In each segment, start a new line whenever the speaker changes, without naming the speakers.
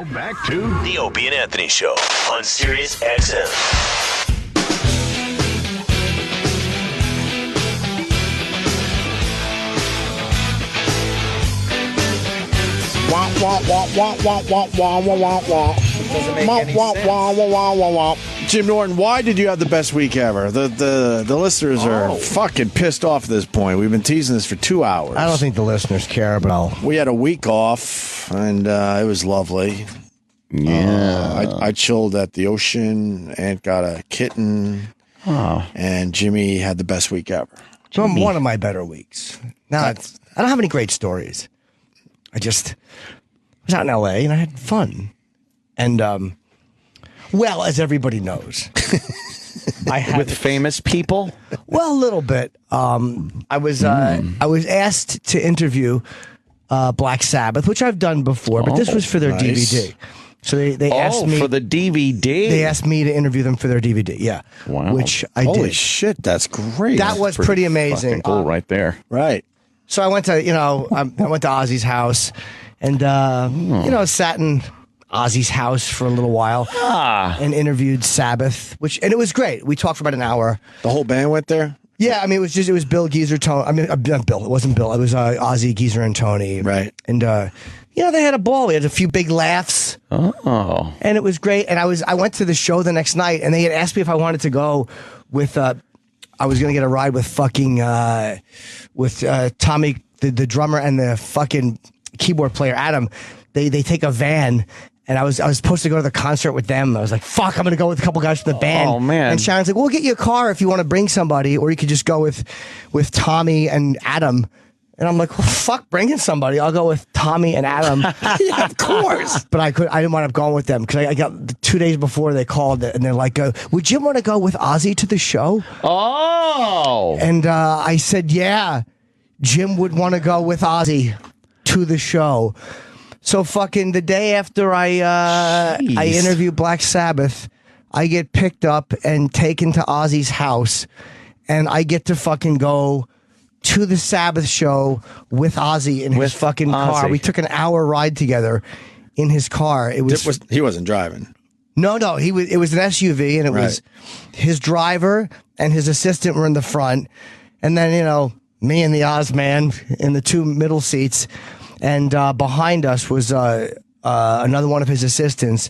Now back to
The Opie and Anthony Show on Sirius XM.
Wah, wah, wah, wah, wah, wah, wah, wah, wah, wah.
Doesn't make any sense.
Wah, wah, wah, wah, wah. Jim Norton, why did you have the best week ever? The listeners are fucking pissed off at this point. We've been teasing this for 2 hours.
I don't think the listeners care, but
We had a week off, and it was lovely.
Yeah.
I chilled at the ocean. Aunt got a kitten. And Jimmy had the best week ever.
So one of my better weeks. Now, I don't have any great stories. I just was out in L.A. and I had fun. And, well, as everybody knows, I had
with famous people.
Well, a little bit. I was asked to interview Black Sabbath, which I've done before, but this was for their DVD. So they asked me
for the DVD.
They asked me to interview them for their DVD. Yeah,
wow.
Which I
Holy
did.
shit, that's great.
That was pretty amazing.
Cool, right there.
Right.
So I went to I went to Ozzy's house, and sat in Ozzy's house for a little while and interviewed Sabbath, and it was great. We talked for about an hour.
The whole band went there?
Yeah, I mean, it was Bill, Geezer, Tony. I mean, not Bill. It wasn't Bill. It was Ozzy, Geezer, and Tony.
Right.
And they had a ball. We had a few big laughs.
Oh.
And it was great. And I went to the show the next night, and they had asked me if I wanted to go with. I was going to get a ride with fucking Tommy, the drummer, and the fucking keyboard player Adam. They take a van. And I was supposed to go to the concert with them. I was like, fuck, I'm going to go with a couple guys from the band.
Oh, man.
And Sharon's like, we'll get you a car if you want to bring somebody, or you could just go with Tommy and Adam. And I'm like, well, fuck bringing somebody. I'll go with Tommy and Adam.
Yeah, of course.
But I didn't wind up going with them because I got 2 days before they called and they're like, would you want to go with Ozzy to the show?
Oh.
And I said, yeah, Jim would want to go with Ozzy to the show. So fucking the day after I interview Black Sabbath, I get picked up and taken to Ozzy's house, and I get to fucking go to the Sabbath show with Ozzy in his fucking car. We took an hour ride together in his car. He
wasn't driving.
No, it was an SUV, and it was his driver and his assistant were in the front, and then me and the Oz man in the two middle seats. And behind us was another one of his assistants,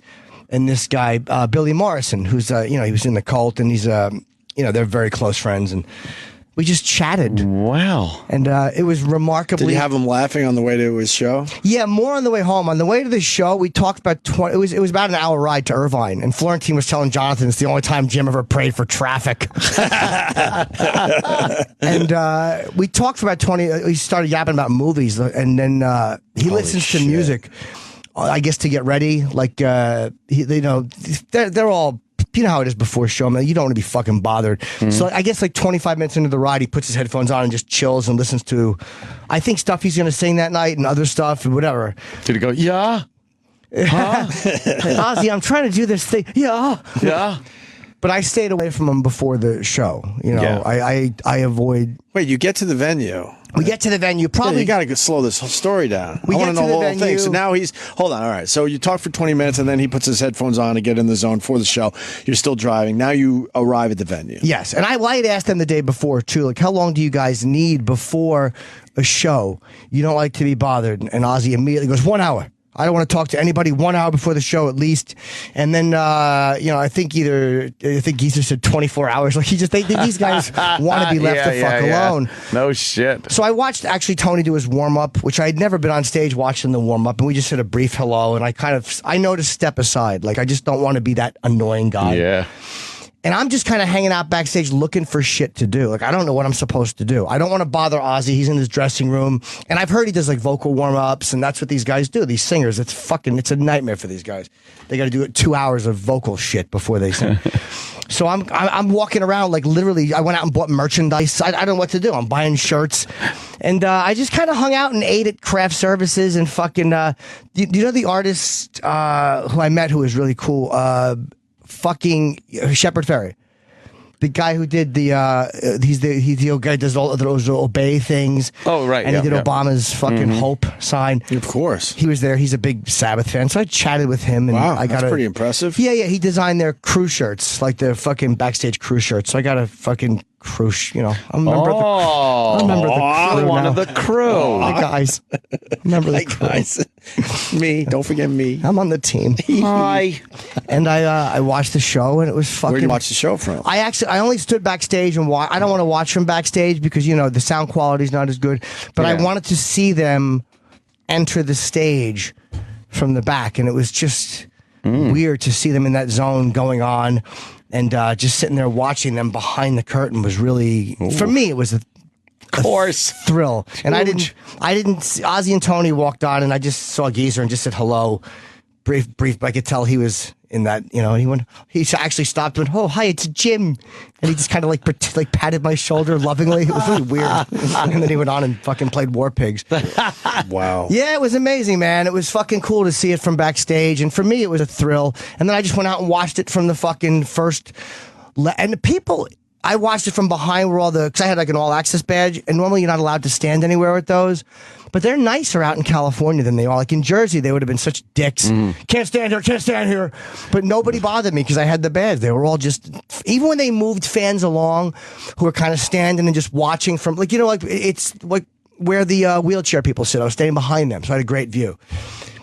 and this guy, Billy Morrison, who's he was in the Cult, and he's they're very close friends, and we just chatted.
Wow!
And it was remarkably.
Did you have him laughing on the way to his show?
Yeah, more on the way home. On the way to the show, we talked about 20. It was about an hour ride to Irvine, and Florentine was telling Jonathan it's the only time Jim ever prayed for traffic. And we talked for about 20. He started yapping about movies, and then he listens to music. I guess to get ready, like they're all. You know how it is before show, man. You don't want to be fucking bothered. Mm-hmm. So I guess like 25 minutes into the ride, he puts his headphones on and just chills and listens to, I think, stuff he's going to sing that night and other stuff and whatever.
Did he go, yeah? Huh?
Ozzy, I'm trying to do this thing. Yeah.
Yeah.
But I stayed away from him before the show. I avoid.
Wait, you get to the venue.
We get to the venue. Probably
you got to slow this whole story down.
We
I want
get
to know
to
the
the
whole thing. So now hold on. All right. So you talk for 20 minutes, and then he puts his headphones on to get in the zone for the show. You're still driving. Now you arrive at the venue.
Yes, and I had asked them the day before too. Like, how long do you guys need before a show? You don't like to be bothered. And Ozzy immediately goes, 1 hour. I don't want to talk to anybody 1 hour before the show at least. And then, I think Geezer said 24 hours. Like these guys want to be left the fuck alone.
No shit.
So I watched actually Tony do his warm up, which I had never been on stage watching the warm up. And we just said a brief hello. And I know to step aside. Like, I just don't want to be that annoying guy.
Yeah.
And I'm just kind of hanging out backstage looking for shit to do. Like, I don't know what I'm supposed to do. I don't want to bother Ozzy. He's in his dressing room. And I've heard he does like vocal warm-ups, and that's what these guys do. These singers, it's a nightmare for these guys. They got to do 2 hours of vocal shit before they sing. So I'm walking around like literally. I went out and bought merchandise. I don't know what to do. I'm buying shirts, and I just kind of hung out and ate at craft services and fucking. You know the artist who I met who was really cool. Fucking Shepard Fairey. the guy who did he's the guy who does all those obey things.
Oh, right,
and
yeah,
he did
yeah.
Obama's fucking hope sign.
Of course.
He was there. He's a big Sabbath fan, so I chatted with him. And
Wow,
I got
that's pretty impressive.
Yeah, he designed their crew shirts, like the fucking Backstage crew shirts. So I got a fucking crew, I remember
Oh,
I remember the crew
one
now.
of the crew.
Hi guys, remember the crew.
Guys. Me. Don't forget me.
I'm on the team.
Hi.
And I watched the show, and it was fucking.
Where'd you watch the show from?
I only stood backstage and watch. I don't want to watch from backstage because the sound quality's not as good. But I
Yeah.
wanted to see them enter the stage from the back, and it was just weird to see them in that zone going on, and just sitting there watching them behind the curtain was really for me. It was a
course.
thrill. And I didn't. Ozzy and Tony walked on, and I just saw Geezer and just said hello. Brief. I could tell he was in that. He actually stopped and went, "Oh, hi, it's Jim," and he just kind of like patted my shoulder lovingly. It was really weird. And then he went on and fucking played War Pigs.
Wow.
Yeah, it was amazing, man. It was fucking cool to see it from backstage, and for me, it was a thrill. And then I just went out and watched it from the fucking first. And the people, I watched it from behind where because I had like an all access badge, and normally you're not allowed to stand anywhere with those. But they're nicer out in California than they are. Like in Jersey, they would have been such dicks. Can't stand here. But nobody bothered me because I had the badge. They were all just, even when they moved fans along who were kind of standing and just watching from, it's like where the wheelchair people sit. I was standing behind them, so I had a great view.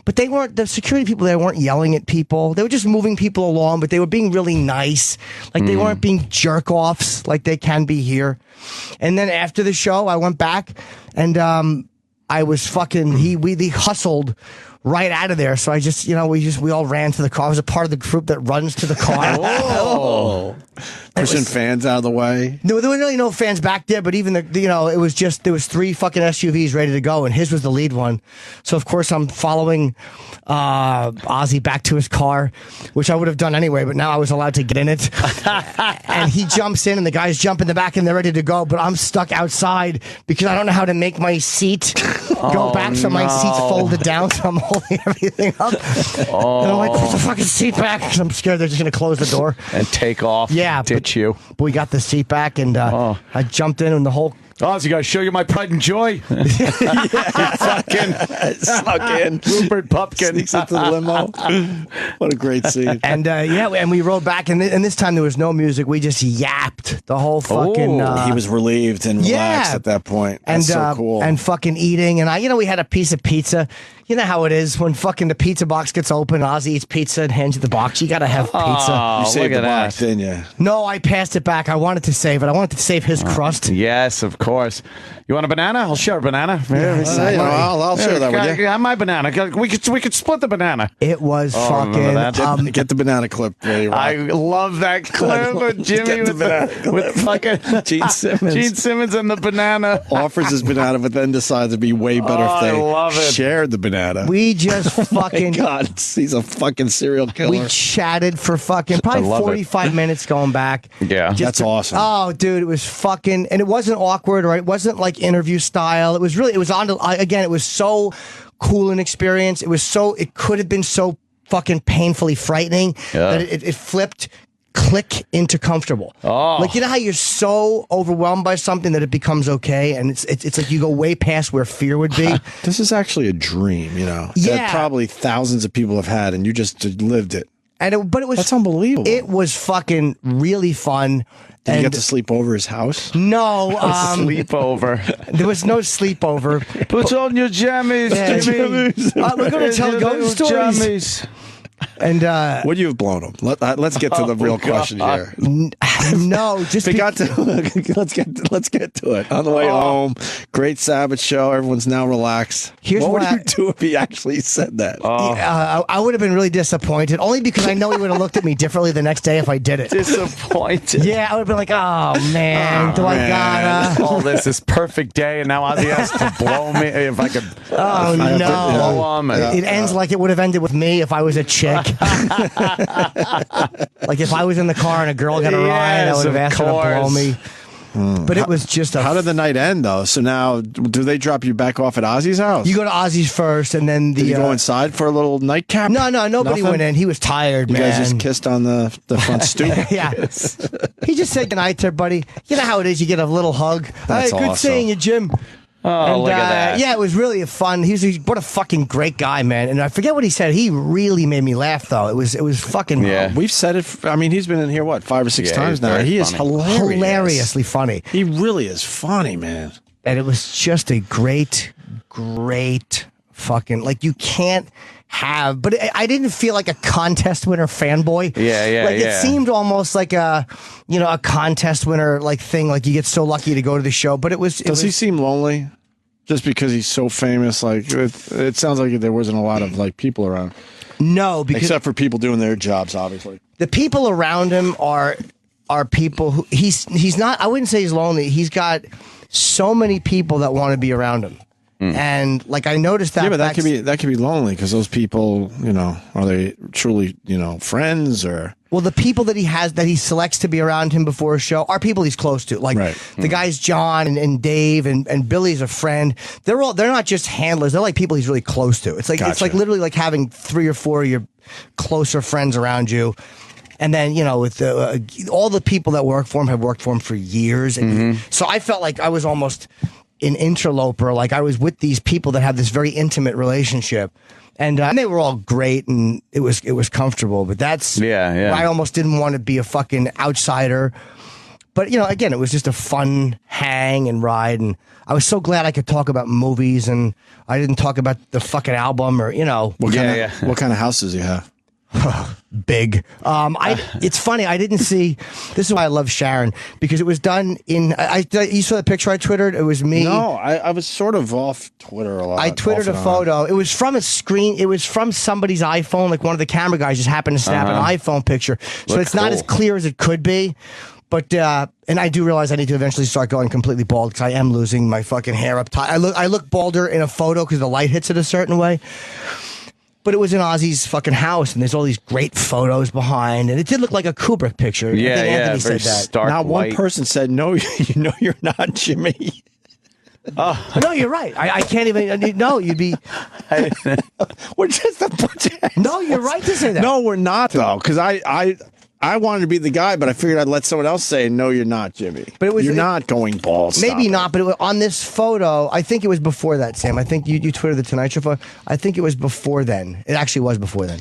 But the security people there weren't yelling at people. They were just moving people along, but they were being really nice. Like they weren't being jerk-offs like they can be here. And then after the show, I went back and I was fucking, we hustled right out of there. So I just, we all ran to the car. I was a part of the group that runs to the car.
Oh. Pushing fans out of the way.
No, there were really no fans back there, but even it was just, there was 3 fucking SUVs ready to go, and his was the lead one. So of course I'm following Ozzy back to his car, which I would have done anyway, but now I was allowed to get in it. And he jumps in, and the guys jump in the back, and they're ready to go, but I'm stuck outside because I don't know how to make my seat go back, so my seat's folded down, so I'm holding everything up. And I'm like, put the fucking seat back, because I'm scared they're just going to close the door.
And take off.
Yeah.
Ditch you.
But we got the seat back, and I jumped in, and the whole...
Ozzy, gotta show you my pride and joy. Fucking
Snuck in.
Rupert Pupkin.
Sneaks into the limo. What a great scene.
And and we rode back, and this time there was no music. We just yapped the whole fucking.
He was relieved and relaxed at that point. That's so cool.
And fucking eating, and we had a piece of pizza. You know how it is when fucking the pizza box gets open. Ozzy eats pizza and hands you the box. You gotta have pizza.
You saved
look
the
at
box,
that.
didn't you?
No, I passed it back. I wanted to save it. I wanted to save his crust.
Yes, of course. You want a banana? I'll share a banana.
I'll share that with you.
Yeah, my banana. We could split the banana.
It was
remember that?
fucking.
Get the banana clip ready, Rob.
I love that clip with Jimmy with fucking
Gene Simmons.
Gene Simmons and the banana.
Offers his banana, but then decides it'd be way better if
I
they
love it.
shared the banana.
We just fucking.
God, he's a fucking serial killer.
We chatted for fucking probably
love it.
45 minutes going back.
Yeah.
That's awesome.
Oh, dude, it was fucking, and it wasn't awkward, or it wasn't like interview style. It was again, it was so cool an experience. It could have been so fucking painfully frightening that it flipped click into comfortable.
Oh.
Like, you know how you're so overwhelmed by something that it becomes okay, and it's like you go way past where fear would be.
This is actually a dream,
Yeah.
that probably thousands of people have had, and you just lived it.
But it was
That's unbelievable.
It was fucking really fun.
Did you get to sleep over his house?
No,
Sleepover.
there was no sleepover.
Put on your jammies,
Yeah.
Jimmy.
We're going to tell ghost stories.
Jammies.
And
Would you have blown him? Let's get to the real question here.
no, just
We got to let's get to it. On the way home, great Sabbath show. Everyone's now relaxed.
Here's
what would
what
you do if he actually said that?
I would have been really disappointed, only because I know he would have looked at me differently the next day if I did it.
Disappointed.
Yeah, I would have been like, oh man, do I gotta?
All this perfect day, and now Ozzy has to blow me. If I could.
Oh
blow
no!
him.
It ends like it would have ended with me if I was a chick. Like if I was in the car and a girl got a ride, I
Yes,
would have
of
asked her to blow
course.
me. But it was just
How did the night end, though? So now, do they drop you back off at Ozzy's house?
You go to Ozzy's first, and then
Did you go inside for a little nightcap?
No, nobody
Nothing?
went in. He was tired,
You
man.
guys just kissed on the front stoop?
Yeah. He just said goodnight to everybody. You know how it is. You get a little hug.
That's
Hey, good
awesome.
seeing you, Jim.
Oh, look at that.
Yeah, it was really fun. What a fucking great guy, man. And I forget what he said. He really made me laugh, though. It was fucking
We've said it. I mean, he's been in here, 5 or 6 times
he's
now.
very
He is
funny.
hilarious.
hilariously funny.
He really is funny, man.
And it was just a great fucking, like, you can't have, but I didn't feel like a contest winner fanboy.
Yeah,
Like, it seemed almost like a contest winner, like, thing. Like, you get so lucky to go to the show, but it was.
Does he seem lonely? Just because he's so famous? Like, it sounds like there wasn't a lot of, like, people around.
No, because
Except for people doing their jobs, obviously.
the people around him are people who he's not. I wouldn't say he's lonely. He's got so many people that want to be around him, and like I noticed that.
Yeah, but that could be lonely because those people, are they truly, friends or?
Well, the people that he selects to be around him before a show are people he's close to. Like the guys John and Dave and Billy's a friend. They're not just handlers. They're like people he's really close to. It's like it's like literally like having 3 or 4 of your closer friends around you. And then, with all the people that work for him have worked for him for years. And so I felt like I was almost an interloper. Like I was with these people that have this very intimate relationship. And they were all great, and it was comfortable. But that's I almost didn't want to be a fucking outsider. But again, it was just a fun hang and ride, and I was so glad I could talk about movies, and I didn't talk about the fucking album or
What kind of house does he have?
Big. It's funny. I didn't see. This is why I love Sharon, because it was done in. You saw the picture I twittered. It was me.
No, I was sort of off Twitter a lot.
I twittered a photo. It was from a screen. It was from somebody's iPhone. Like one of the camera guys just happened to snap an iPhone picture. So it's not as clear as it could be. But and I do realize I need to eventually start going completely bald because I am losing my fucking hair up top. I look balder in a photo because the light hits it a certain way. But it was in Ozzy's fucking house, and there's all these great photos behind, and it did look like a Kubrick picture.
Yeah,
I think Anthony
very
said that.
stark
Not one
white.
person said, no, you're not, Jimmy.
No, you're right. I can't even. No, you'd be.
We're just a bunch of.
No, you're right to say that.
No, we're not, though, because I wanted to be the guy, but I figured I'd let someone else say, no, you're not, Jimmy.
But
you're not going bald.
Maybe
Stop
not, but on this photo, I think it was before that, Sam. I think you Twittered the Tonight Show photo. I think it was before then. It actually was before then.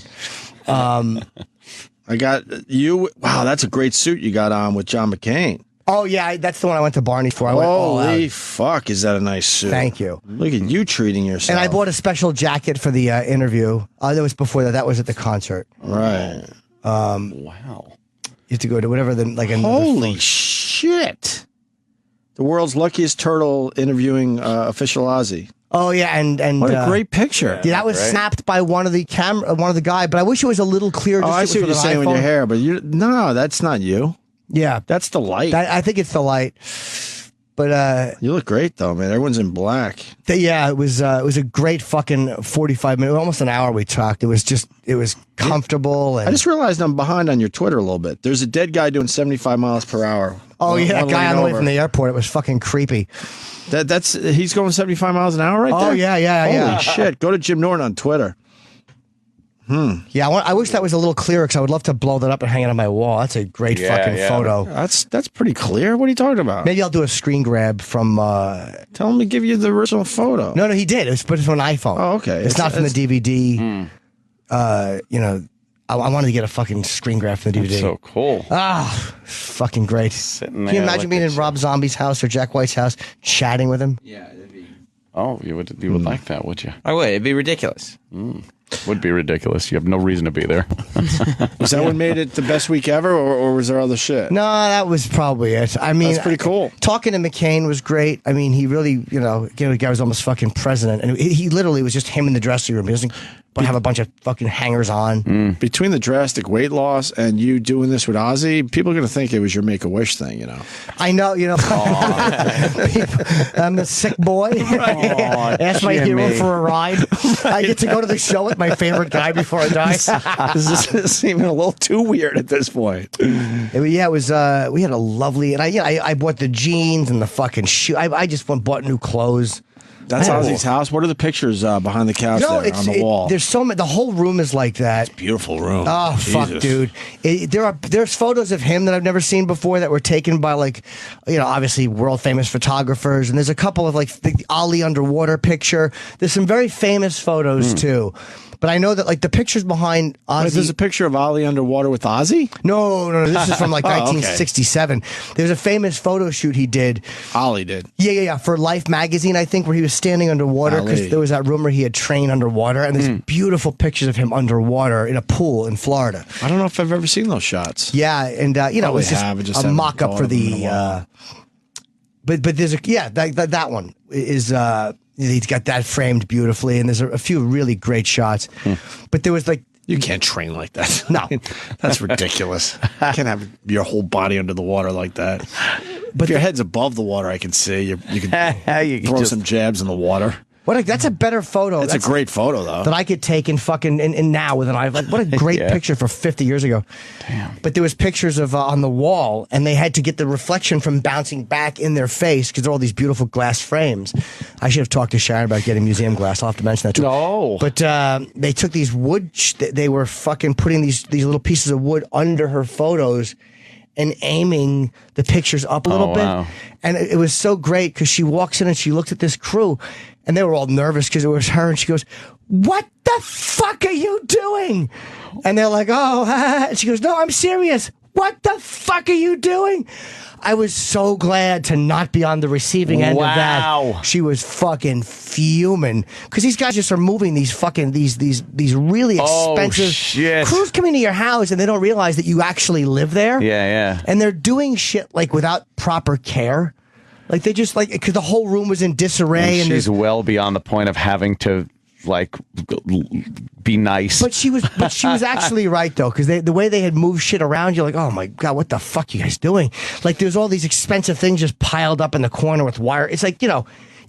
I got you. Wow, that's a great suit you got on with John McCain.
Oh, yeah, that's the one I went to Barney for. I went all
Holy
out.
fuck, is that a nice suit?
Thank you.
Look at you treating yourself.
And I bought a special jacket for the interview. That was before that. That was at the concert.
Right.
Wow.
You have to go to whatever the like.
Holy shit! The world's luckiest turtle interviewing official Ozzy.
Oh yeah, and
What a great picture!
Yeah, that was snapped by one of the guy. But I wish it was a little clearer.
Oh, I see what you're saying with your hair, but no, that's not you.
Yeah,
That's the light.
I think it's the light. But
you look great though, man. Everyone's in black.
Yeah, it was a great fucking 45 minutes, almost an hour we talked. It was comfortable. And
I just realized I'm behind on your Twitter a little bit. There's a dead guy doing 75 miles per hour.
oh yeah, that
One
guy
lane
on the way
over.
from the airport. It was fucking creepy.
He's going 75 miles an hour right there?
Oh yeah.
Holy shit. Go to Jim Norton on Twitter.
Yeah, I wish that was a little clearer because I would love to blow that up and hang it on my wall. That's a great fucking photo.
That's pretty clear. What are you talking about?
Maybe I'll do a screen grab from.
Tell him to give you the original photo.
No, he did. It was put from an iPhone.
Oh, okay.
It's not from the DVD. I wanted to get a fucking screen grab from the DVD.
So cool.
Fucking great.
Sitting
Can you
there
imagine being in Rob Zombie's house or Jack White's house, chatting with him?
Yeah, it'd be.
Oh, you would like that, would you?
I would. It'd be ridiculous.
Would be ridiculous. You have no reason to be there.
Was that what made it the best week ever, or was there other shit?
No, that was probably it. I mean,
That's pretty cool.
Talking to McCain was great. I mean, he really, the guy was almost fucking president, and he literally was just him in the dressing room. He doesn't have a bunch of fucking hangers on.
Between the drastic weight loss and you doing this with Ozzy, people are going to think it was your Make-A-Wish thing, you know.
I know, you know. I'm a sick boy. Ask my hero for a ride. I get to go to the show with my favorite guy before I die.
This is seeming a little too weird at this point.
Yeah, it was. We had a lovely, and I bought the jeans and the fucking shoe. I just bought new clothes.
That's Ozzy's house. What are the pictures behind the couch there on the wall?
There's so many. The whole room is like that.
Beautiful room.
Oh,
Jesus.
fuck, dude. There's photos of him that I've never seen before that were taken by, like, you know, obviously world famous photographers. And there's a couple of, like, the Ollie underwater picture. There's some very famous photos too. But I know that, like, the pictures behind Ozzy.
Wait, there's a picture of Ollie underwater with Ozzy?
No. This is from, like, 1967. There's a famous photo shoot he did.
Ollie did.
Yeah. For Life magazine, I think, where he was standing underwater because there was that rumor he had trained underwater. And there's beautiful pictures of him underwater in a pool in Florida.
I don't know if I've ever seen those shots.
Yeah, and, you know, it was just a mock-up for the... But there's that one is... he's got that framed beautifully, and there's a few really great shots. But there was, like...
You can't train like that.
No.
That's ridiculous. You can't have your whole body under the water like that. But if your head's above the water, I can see. You can throw some jabs in the water.
That's a better photo.
That's a great photo, though.
That I could take and fucking and now with an eye. Like, what a great picture for 50 years ago.
Damn.
But there was pictures of on the wall, and they had to get the reflection from bouncing back in their face because they're all these beautiful glass frames. I should have talked to Sharon about getting museum glass. I'll have to mention that too.
No.
But they took these wood. They were fucking putting these little pieces of wood under her photos and aiming the pictures up a little bit.
Wow.
And it was so great because she walks in and she looked at this crew. And they were all nervous because it was her. And she goes, "What the fuck are you doing?" And they're like, "Oh," and she goes, "No, I'm serious. What the fuck are you doing?" I was so glad to not be on the receiving end of that. She was fucking fuming because these guys just are moving these fucking these really expensive crews coming to your house and they don't realize that you actually live there.
Yeah.
And they're doing shit like without proper care. Like they just like because the whole room was in disarray,
and she's well beyond the point of having to like be nice.
But she was actually right though, because the way they had moved shit around, you're like, oh my god, what the fuck you guys doing? Like there's all these expensive things just piled up in the corner with wire. It's like, you know,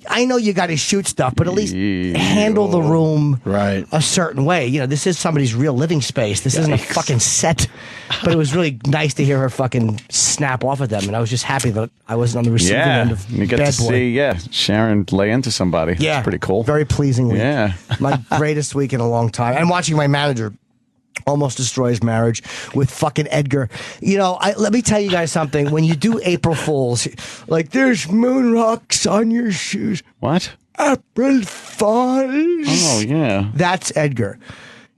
I know you got to shoot stuff, but at least handle the room a certain way. You know, this is somebody's real living space. This isn't a fucking set. But it was really nice to hear her fucking snap off at them, and I was just happy that I wasn't on the receiving end of
you get
Bad
to
Boy.
see Sharon lay into somebody.
Yeah,
it's pretty cool.
Very pleasing week.
Yeah,
my greatest week in a long time. And watching my manager almost destroy his marriage with fucking Edgar. You know, let me tell you guys something. When you do April Fools, like there's moon rocks on your shoes.
What?
April Fools.
Oh, yeah.
That's Edgar.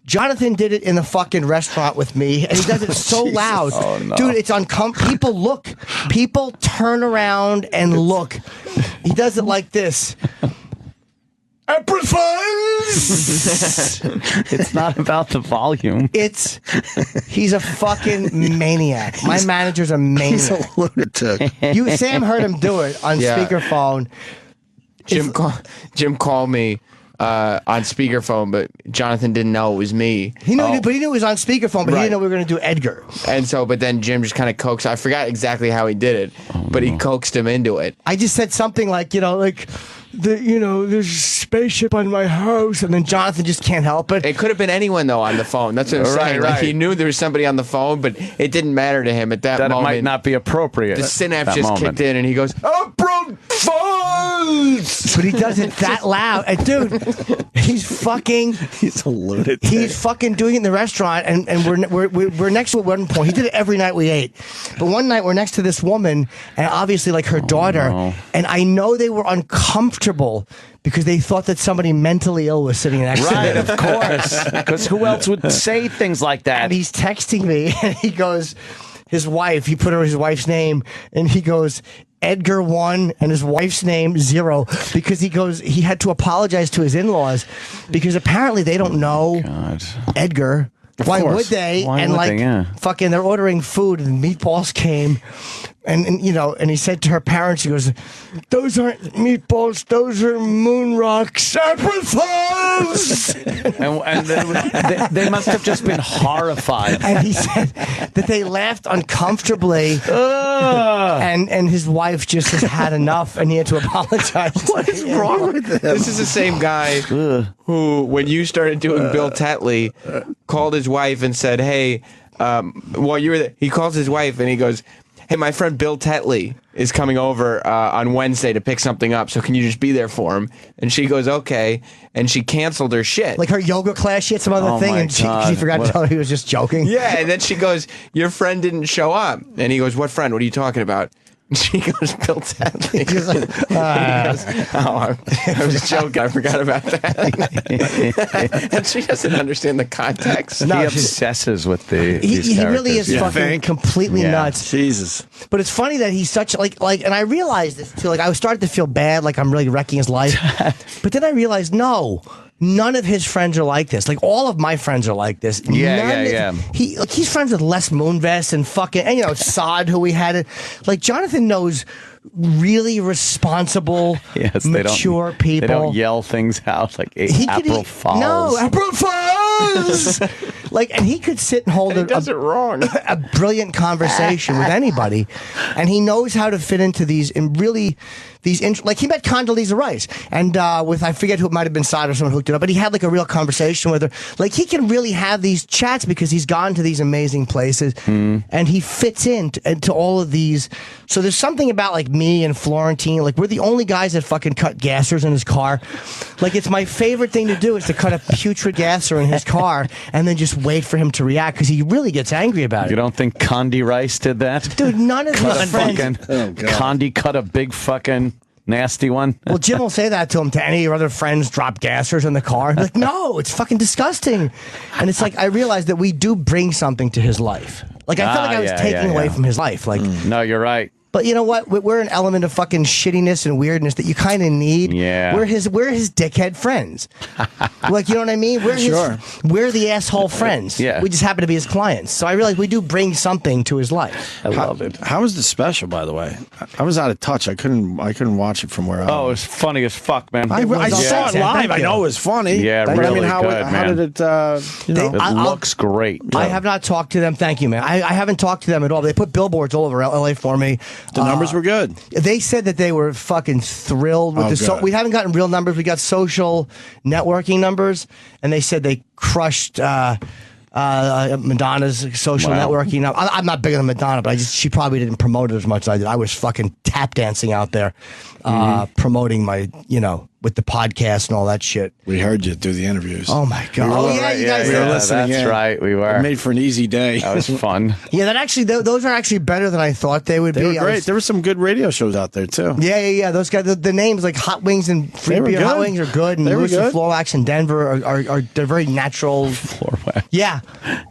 Jonathan did it in the fucking restaurant with me, and he does it so loud.
Oh, no.
Dude, it's uncomfortable. People look. People turn around and look. He does it like this. April Fools!
It's not about the volume.
He's a fucking maniac. My manager's a maniac.
He's a lunatic.
Sam heard him do it on speakerphone.
Jim called me on speakerphone, but Jonathan didn't know it was me.
He knew, but he knew it was on speakerphone, but he didn't know we were going to do Edgar.
And so, but then Jim just kind of coaxed. I forgot exactly how he did it, but he coaxed him into it.
I just said something like, there's a spaceship on my house, and then Jonathan just can't help it.
It could have been anyone though on the phone. That's what I'm saying. Like he knew there was somebody on the phone, but it didn't matter to him at that moment.
It might not be appropriate.
The synapse just kicked in, and he goes, "April Fools!"
But he does it that loud, and dude, he's
a lunatic.
He's fucking doing it in the restaurant, and we're next to at one point. He did it every night we ate, but one night we're next to this woman, and obviously like her daughter, and I know they were uncomfortable because they thought that somebody mentally ill was sitting next to them.
Right, of course. Because who else would say things like that?
And he's texting me, and he goes, his wife, he put his wife's name, and he goes, Edgar 1 and his wife's name 0, because he goes, he had to apologize to his in-laws because apparently they don't know Edgar. Why would they?
Why
and
would
like,
they? Yeah.
fucking, they're ordering food, and meatballs came. And you know, and he said to her parents, he goes, "Those aren't meatballs; those are moon rock sacrifice."
And they must have just been horrified.
And he said that they laughed uncomfortably, and his wife just has had enough, and he had to apologize.
What is wrong with this?
This is the same guy who, when you started doing Bill Tetley, called his wife and said, "Hey, while you were there," he calls his wife and he goes, "Hey, my friend Bill Tetley is coming over on Wednesday to pick something up, so can you just be there for him?" And she goes, "Okay." And she canceled her shit.
Like her yoga class, she had some other thing, and she forgot to tell her he was just joking.
Yeah, and then she goes, "Your friend didn't show up." And he goes, "What friend? What are you talking about?" And she goes, "Bill Tetley."
He was like,
"Oh, I'm just joking. I forgot about that." And she doesn't understand the context.
No,
He obsesses with these
he really
characters.
is fucking completely nuts.
Jesus.
But it's funny that he's such like, and I realized this too. Like I was starting to feel bad, like I'm really wrecking his life. But then I realized, no, none of his friends are like this. Like all of my friends are like this.
Yeah.
He's friends with Les Moonves and fucking, and, you know, Sod, who we had. Like Jonathan knows really responsible, mature people.
They don't yell things out like April Fools.
No, April Fools. Like, and he could sit and hold
He does it wrong.
a brilliant conversation with anybody, and he knows how to fit into these like he met Condoleezza Rice, and with I forget who it might have been, Sod or someone hooked it up, but he had like a real conversation with her. Like he can really have these chats because he's gone to these amazing places, and he fits into all of these. So there's something about like me and Florentine, like we're the only guys that fucking cut gassers in his car. Like it's my favorite thing to do is to cut a putrid gasser in his car and then just wait for him to react because he really gets angry about it.
You don't think Condi Rice did that?
Dude, none of his friends.
Condi cut a big fucking nasty one.
Well, Jim will say that to him. To any of your other friends, drop gassers in the car. Like, no, it's fucking disgusting. And it's like I realized that we do bring something to his life. Like I felt like I was taking away from his life. Like,
no, you're right.
But you know what? We're an element of fucking shittiness and weirdness that you kind of need.
Yeah.
We're his dickhead friends. Like, you know what I mean? We're the asshole friends.
Yeah.
We just happen to be his clients. So I realize we do bring something to his life.
I love it.
How was the special, by the way? I was out of touch. I couldn't watch it from where I was.
Oh, it was funny as fuck, man.
I saw it live. I know it was funny.
Yeah,
but
really
I mean, how
good,
did it?
It looks great.
I have not talked to them. Thank you, man. I haven't talked to them at all. They put billboards all over LA for me.
The numbers were good.
They said that they were fucking thrilled with we haven't gotten real numbers. We got social networking numbers, and they said they crushed Madonna's social networking. I'm not bigger than Madonna, but she probably didn't promote it as much as I did. I was fucking tap dancing out there, promoting my, with the podcast and all that shit.
We heard you do the interviews.
Oh my god! You guys
we were listening.
That's right. We were.
Made for an easy day.
That was fun.
Yeah, that actually those are actually better than I thought they would be.
They were great. There were some good radio shows out there too.
Yeah. Those guys, the names like Hot Wings and Free Beer Hot Wings are good, and Lewis and Floorwax in Denver are they're very natural.
Floorwax.
Yeah,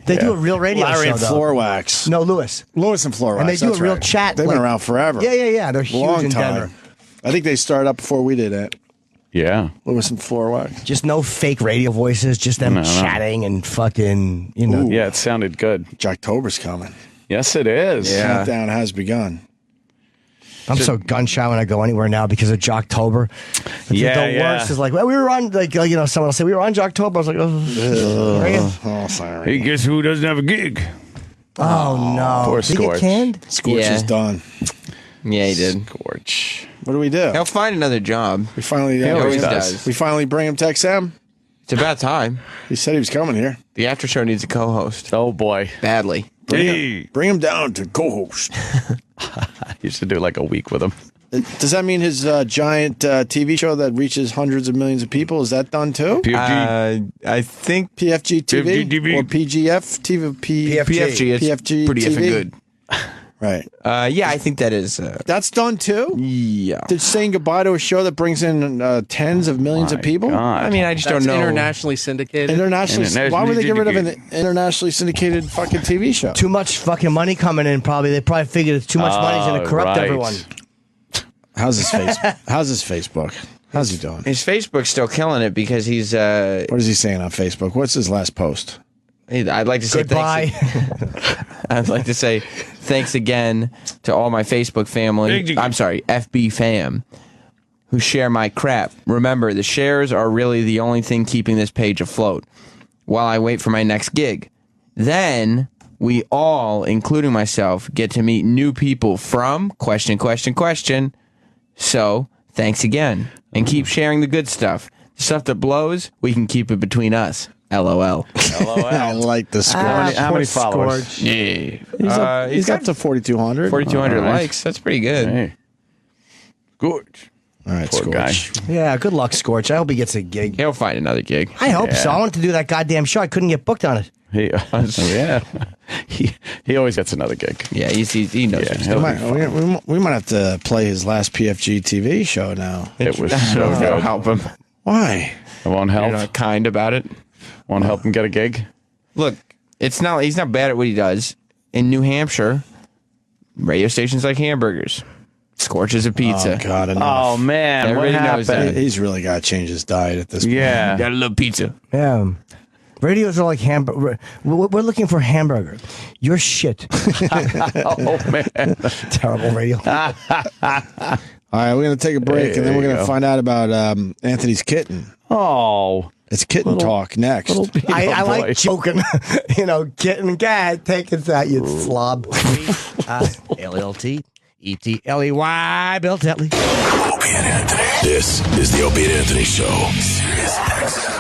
they do a real radio
Larry
show.
And Floorwax.
No, Lewis
and Floorwax.
And they do a real chat.
They've been around forever.
Yeah. They're huge in Denver.
I think they started up before we did it.
Yeah.
Lewis and Floorwax.
Just no fake radio voices, just them chatting and fucking,
Ooh, yeah, it sounded good.
Jocktober's coming.
Yes, it is.
Yeah. Countdown has begun.
I'm so gun shy when I go anywhere now because of Jocktober. The worst is like, well, we were on, someone will say, we were on Jocktober. I was like,
oh, sorry.
Hey, guess who doesn't have a gig?
Oh, no.
Poor
Did he get
Scorch.
canned?
Scorch is done.
Yeah, he did.
Scorch.
What do we do?
He'll find another job.
We finally
He always does.
We finally bring him to XM.
It's about time.
He said he was coming here.
The after show needs a co-host.
Oh, boy.
Badly.
Bring him down to co-host.
I used to do like a week with him.
Does that mean his giant TV show that reaches hundreds of millions of people, is that done too?
PFG.
I think
PFG TV?
PFG TV.
Or PGF TV?
PFG is
PFG
pretty
TV?
effing good.
Right.
Yeah, I think that is.
That's done too?
Yeah.
They're saying goodbye to a show that brings in tens of millions of people?
God.
I mean, I just don't know.
Internationally syndicated.
Why would they get rid of an internationally syndicated fucking TV show?
Too much fucking money coming in, probably. They probably figured it's too much money's going to corrupt everyone.
How's his Facebook? How's he doing?
His Facebook's still killing it because he's.
What is he saying on Facebook? What's his last post?
I'd like to say
Goodbye.
I'd like to say thanks again to all my Facebook family. I'm sorry, FB fam, who share my crap. Remember, the shares are really the only thing keeping this page afloat while I wait for my next gig. Then we all, including myself, get to meet new people from ... So, thanks again. And keep sharing the good stuff. The stuff that blows, we can keep it between us. LOL.
I like the score.
How many followers?
Yeah.
He's up to 4,200.
4,200
Alright.
likes. That's pretty good.
Hey. Good.
All right,
Poor guy.
Scorch.
Yeah, good luck, Scorch. I hope he gets a gig.
He'll find another gig.
I hope so. I wanted to do that goddamn show. I couldn't get booked on it.
Yeah. He always gets another gig.
Yeah, he knows.
Yeah,
We might have to play his last PFG TV show now.
It was so
That'll
good.
help him.
Why?
It won't
You're
help.
not kind about it.
Won't help him get a gig.
Look, he's not bad at what he does. In New Hampshire, radio stations like hamburgers. Scorches a pizza.
Oh, God. Enough.
Oh man,
Everybody
what
knows
happened?
that.
He's really got to change his diet at this point.
Yeah.
Got a little pizza.
Yeah. Radios are like hamburger. We're looking for hamburger. You're shit.
Oh man.
Terrible radio.
All right, we're going to take a break, and then we're going to find out about Anthony's kitten.
Oh.
It's kitten talk next.
I like joking. Getting gag, taking that, you slob. LLT, ETLEY, Bill Tetley.
Opie and Anthony. This is the Opie and Anthony Show. Sirius XM.